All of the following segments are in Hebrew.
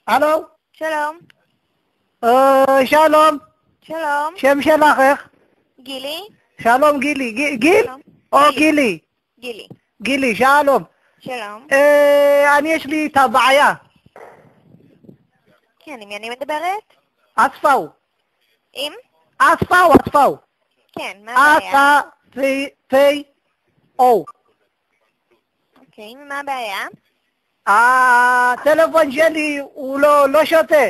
הלו? שלום. שלום. שלום. שם שלך איך? גילי. שלום גילי. גיל? שלום. או גילי? גילי. גילי, שלום. שלום. יש לי את הבעיה. כן, עם מי אני מדברת? אספאו. עם? אספאו. כן, מה הבעיה? אספאו. אוקיי, מה הבעיה? הטלפון שלי הוא לא שותה.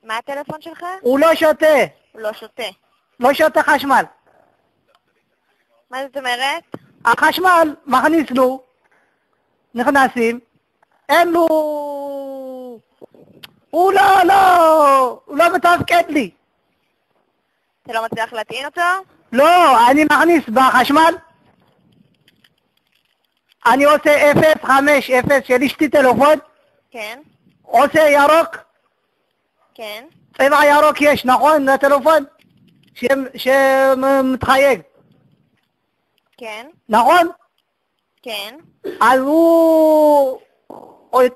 מה הטלפון שלך? הוא לא שותה. הוא לא שותה. לא שותה חשמל. מה זאת אומרת? החשמל מכניס לו, נכנסים, אין לו... הוא לא מתפקד לי. אתה לא מצליח להטעין אותו? לא, אני מכניס בחשמל, אני עושה 050 של אשתי טלפון, כן. עושה ירוק, כן. צבע ירוק יש, נכון? לטלפון? שמתחייג. כן. נכון? כן. אז הוא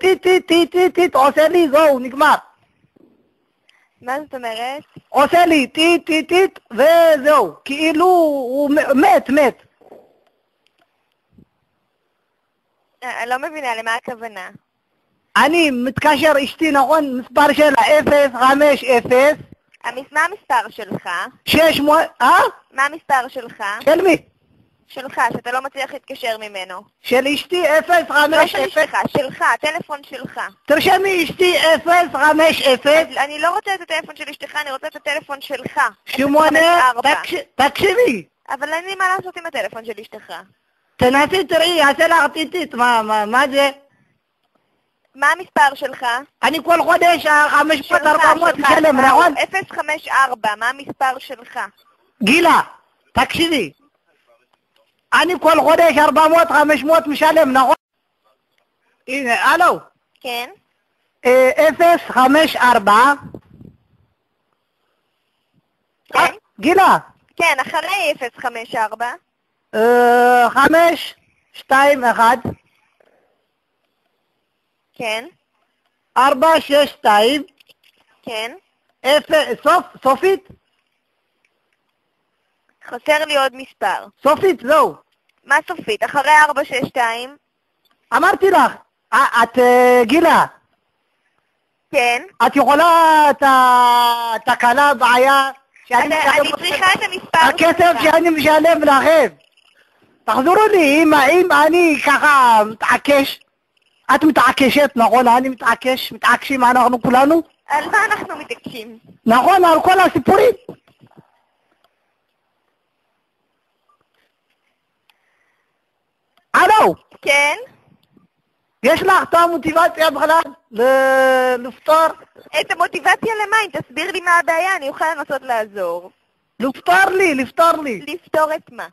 טיט עושה לי, זהו, נגמר. מה זאת אומרת? עושה לי טיט וזהו, כאילו הוא מת. אני לא מבינה למה הכוונה. אני מתקשר אשתי, נכון? מספר שלה 050 מה המספר שלך? 600... מה המספר שלך? של מי? שלך, שאתה לא מצליח להתקשר ממנו. של אשתי לא של 050... אשתך, שלך, הטלפון שלך. תרשמי אשתי 050... אני לא רוצה את הטלפון של אשתך, אני רוצה את הטלפון שלך. 8... תקשיבי. אבל אין לי מה לעשות עם הטלפון של אשתך. תנסי, תראי, יעשה לך טיטית, מה זה? מה המספר שלך? אני כל חודש 500-400 משלם, נכון? 054, מה המספר שלך? גילה, תקשיבי. אני כל חודש 400-500 משלם, נכון? הנה, הלו. כן. 054. כן. גילה. כן, אחרי 054. 521. כן. 462. כן. סופית? חסר לי עוד מספר. סופית, זהו. מה סופית? אחרי 462? אמרתי לך, את גילה. כן. את יכולה את התקלה, בעיה אני צריכה את המספר שלך. הכסף שאני משלם לכם. תחזרו לי, אם אני ככה מתעקש, את מתעקשת, נכון? אני מתעקשים אנחנו כולנו? על מה אנחנו מתעקשים? נכון, על כל הסיפורים. הלו? כן? יש לך את המוטיבציה בכלל לפתור? את המוטיבציה למה? אם תסביר לי מה הבעיה, אני אוכל לנסות לעזור. לפתור לי. לפתור את מה?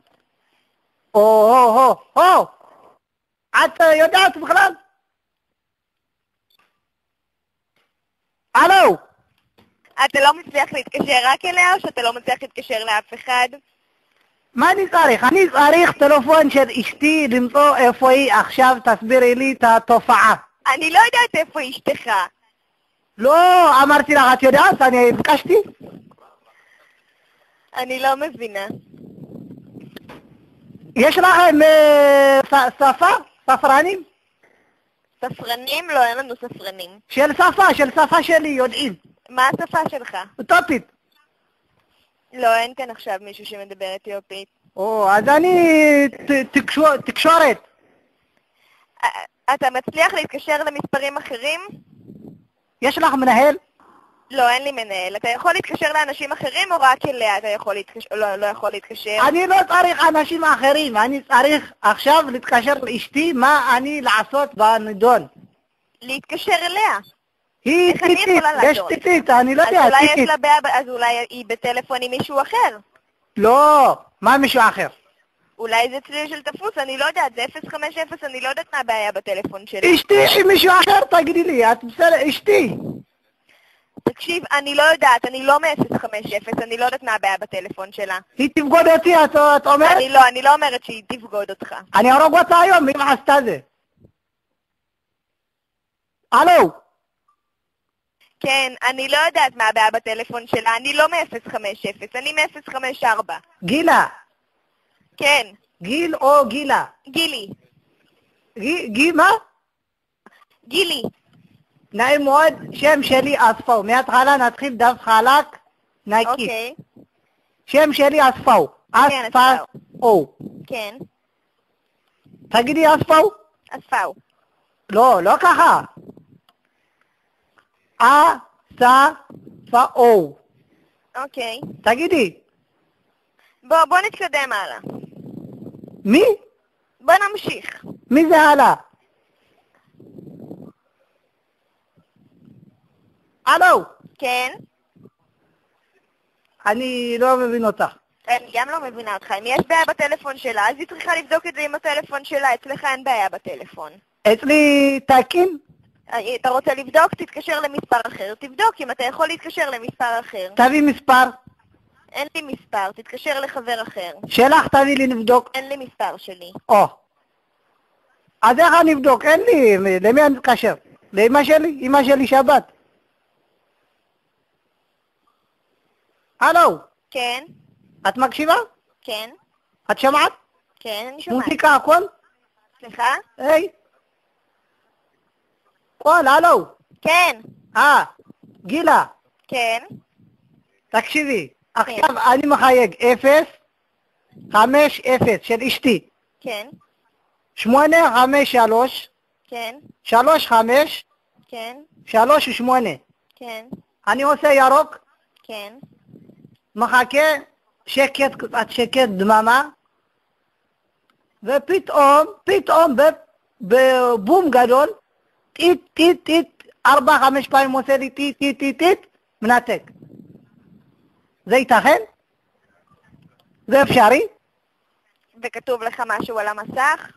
את יודעת בכלל? הלו? אתה לא מצליח להתקשר רק אליה, או שאתה לא מצליח להתקשר לאף אחד? מה אני צריך? אני צריך טלפון של אשתי למצוא איפה היא עכשיו, תסבירי לי את התופעה. אני לא יודעת איפה אשתך. לא, אמרתי לך, את יודעת? אני ביקשתי? אני לא מבינה. יש לכם ספרנים? ספרנים? לא, אין לנו ספרנים. של שפה שלי, יודעים. מה השפה שלך? אתיופית. לא, אין כאן עכשיו מישהו שמדבר אתיופית. אז אני תקשורת. אתה מצליח להתקשר למספרים אחרים? יש לך מנהל? לא, אין לי מנהל. אתה יכול להתקשר לאנשים אחרים או רק אליה אתה יכול להתקשר? לא יכול להתקשר. אני לא צריך אנשים אחרים, אני צריך עכשיו להתקשר לאשתי מה אני לעשות בנדון. להתקשר אליה? היא טיטית, יש טיטית, אני לא יודע, אז אולי טיטית. יש לה בעיה, אז אולי היא בטלפון עם מישהו אחר. לא, מה מישהו אחר? אולי זה צליל של תפוס, אני לא יודעת, זה 050, אני לא יודעת מה הבעיה בטלפון שלי. אשתי עם מישהו אחר, תגידי לי, את בסדר, אשתי. תקשיב, אני לא יודעת, אני לא מ-050, אני לא יודעת מה הבעיה בטלפון שלה. היא תבגוד אותי, את אומרת? אני לא אומרת שהיא תבגוד אותך. אני ארוג אותה היום, אם עשתה זה. הלו, כן, אני לא יודעת מה הבעיה בטלפון שלה, אני לא מ-050, אני מ-054. גילה. כן, גיל או גילה? גילי. גיל מה? גילי. נעים מאוד, שם שלי אספאו. מההתחלה נתחיל דף חלק, נקי. אוקיי. שם שלי אספאו. כן, אספאו. אספאו. כן, תגידי אספאו? אספאו. לא, לא ככה. אספאו. אוקיי. תגידי. בוא נתקדם הלאה. מי? בוא נמשיך. מי זה הלאה? הלו, כן, אני לא מבין אותך. אני גם לא מבינה אותך. אם יש בעיה בטלפון שלה, אז היא צריכה לבדוק את זה עם הטלפון שלה. אצלך אין בעיה בטלפון. אצלי תקין? אתה רוצה לבדוק? תתקשר למספר אחר. תבדוק אם אתה יכול להתקשר למספר אחר. תביא מספר. אין לי מספר, תתקשר לחבר אחר. שלך תביא לי נבדוק. אין לי מספר שלי. או. אז איך אני אבדוק? אין לי, למי אני מתקשר? לאמא שלי? אמא שלי שבת. הלו, כן, את מקשיבה? כן, את שמעת? כן, אני שומעת. מוזיקה, הכל? סליחה? היי. קול, הלו. כן, גילה, כן, תקשיבי. עכשיו אני מחייג 050 של אשתי. כן, 853 כן, 35 כן, 38. כן, אני עושה ירוק, כן, מחכה, שקט, קצת שקט, דממה, ופתאום בבום גדול, טיט, 4-5 פעמים עושה לי טיט, מנתק. זה ייתכן? זה אפשרי? וכתוב לך משהו על המסך?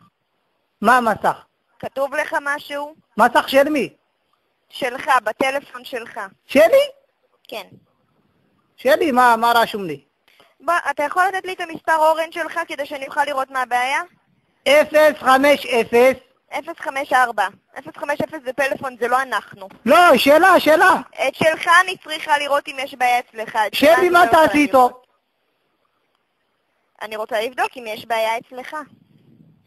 מה המסך? כתוב לך משהו? מסך של מי? שלך, בטלפון שלך. שלי? כן. שלי, מה רשום לי? בוא, אתה יכול לתת לי את המספר אורן שלך כדי שאני אוכל לראות מה הבעיה? 050. 054. 050 זה פלאפון, זה לא אנחנו. לא, שאלה. את שלך אני צריכה לראות אם יש בעיה אצלך. שלי, מה תעשי איתו? אני רוצה לבדוק אם יש בעיה אצלך.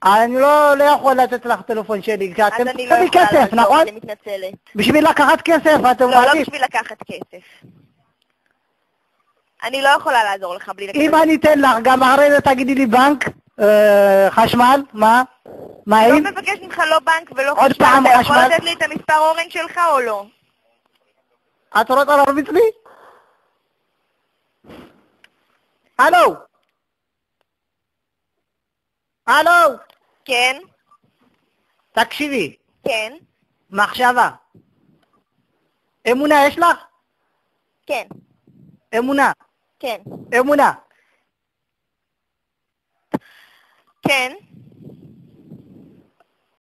אני לא יכול לתת לך טלפון שלי, כי אז אתם אני לא צריכים לי יכולה כסף, לעזור, נכון? אני מתנצלת. בשביל לקחת כסף, אתם לא, לא רוצים? בשביל לקחת כסף. אני לא יכולה לעזור לך בלי לקחת. אם אני אתן לך, גם אחרי זה תגידי לי בנק, חשמל, מה? לא מים? מבקש ממך לא בנק ולא עוד חשמל. פעם אתה יכול חשמל. לתת לי את המספר אורן שלך או לא? את רוצה להרביץ לי? הלו? הלו? כן, תקשיבי, כן, מחשבה. אמונה יש לך? כן, אמונה. כן, אמונה. כן.